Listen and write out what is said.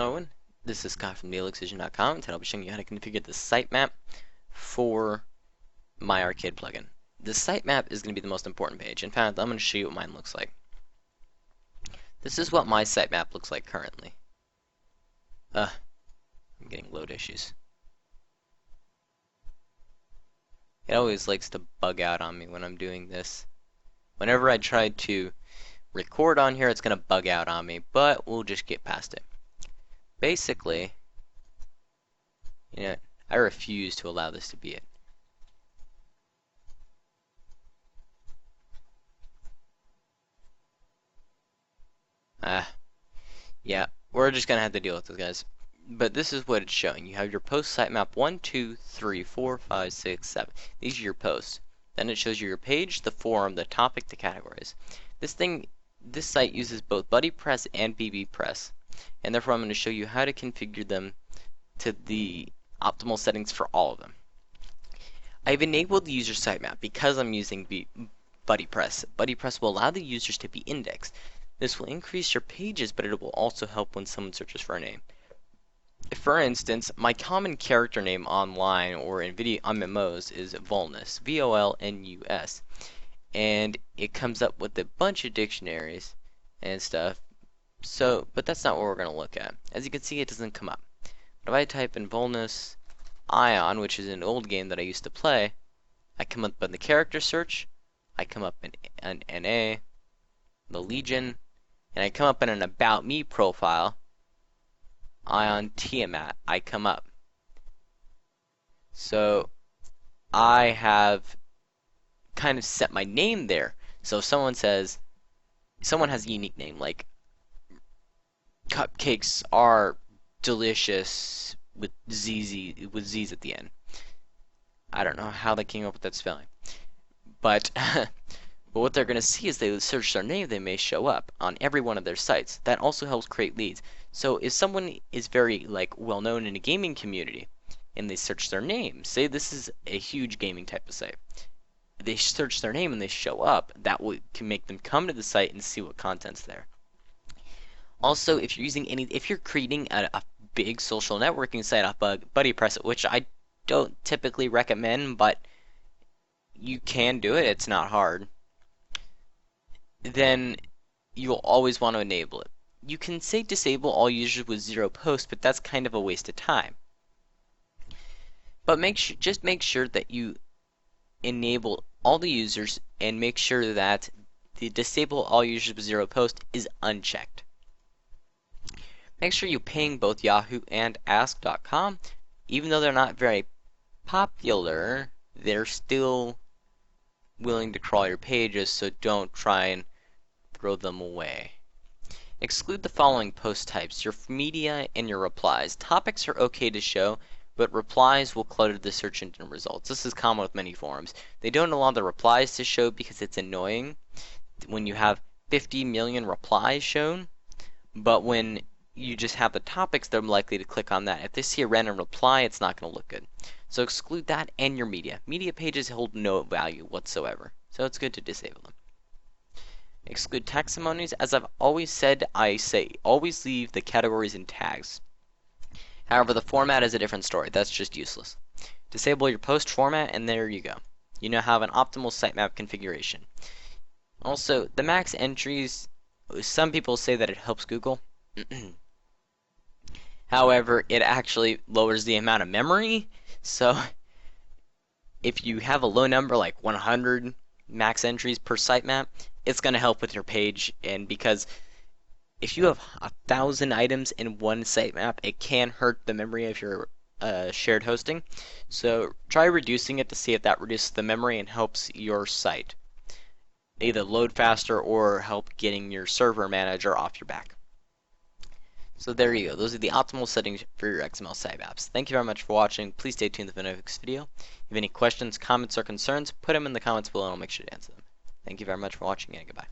Hello, this is Scott from TheElixvision.com, and today I'll be showing you how to configure the sitemap for MyArcadePlugin. The sitemap is going to be the most important page. In fact, I'm going to show you what mine looks like. This is what my sitemap looks like currently. I'm getting load issues. It always likes to bug out on me when I'm doing this. Whenever I try to record on here, it's going to bug out on me, but we'll just get past it. Basically, I refuse to allow this to be it. Yeah, we're just gonna have to deal with this, guys. But this is what it's showing. You have your post sitemap 1, 2, 3, 4, 5, 6, 7. These are your posts. Then it shows you your page, the forum, the topic, the categories. This site uses both BuddyPress and BBpress, and therefore I'm going to show you how to configure them to the optimal settings for all of them. I've enabled the user sitemap because I'm using BuddyPress. BuddyPress will allow the users to be indexed. This will increase your pages, but it will also help when someone searches for a name. For instance, my common character name online or in video on MMOs is Volnus, V-O-L-N-U-S, and it comes up with a bunch of dictionaries and stuff. So, but that's not what we're going to look at. As you can see, it doesn't come up. But if I type in Volnus Ion, which is an old game that I used to play, I come up in the character search, I come up in an NA, the Legion, and I come up in an About Me profile, Ion Tiamat, I come up. So, I have kind of set my name there. So if someone has a unique name, like cupcakes are delicious with Z's at the end. I don't know how they came up with that spelling. But but what they're going to see is they search their name, they may show up on every one of their sites. That also helps create leads. So if someone is very well known in a gaming community and they search their name, say this is a huge gaming type of site, they search their name and they show up, that can make them come to the site and see what content's there. Also, if you're creating a big social networking site off BuddyPress, which I don't typically recommend, but you can do it, it's not hard, then you'll always want to enable it. You can say disable all users with 0 posts, but that's kind of a waste of time. But just make sure that you enable all the users and make sure that the disable all users with 0 posts is unchecked. Make sure you ping both Yahoo and Ask.com. Even though they're not very popular, they're still willing to crawl your pages, so don't try and throw them away. Exclude the following post types: your media and your replies. Topics are okay to show, but replies will clutter the search engine results. This is common with many forums. They don't allow the replies to show because it's annoying when you have 50 million replies shown, but when you just have the topics, they're likely to click on that. If they see a random reply, it's not going to look good. So exclude that and your media. Media pages hold no value whatsoever, so it's good to disable them. Exclude taxonomies. As I've always said, I say always leave the categories and tags. However, the format is a different story. That's just useless. Disable your post format, and there you go. You now have an optimal sitemap configuration. Also, the max entries, some people say that it helps Google. However, it actually lowers the amount of memory. So if you have a low number like 100 max entries per sitemap, it's going to help with your page. And because if you have 1,000 items in one sitemap, it can hurt the memory of your shared hosting. So try reducing it to see if that reduces the memory and helps your site either load faster or help getting your server manager off your back. So there you go. Those are the optimal settings for your XML sitemaps. Thank you very much for watching. Please stay tuned for the next video. If you have any questions, comments, or concerns, put them in the comments below and I'll make sure to answer them. Thank you very much for watching and goodbye.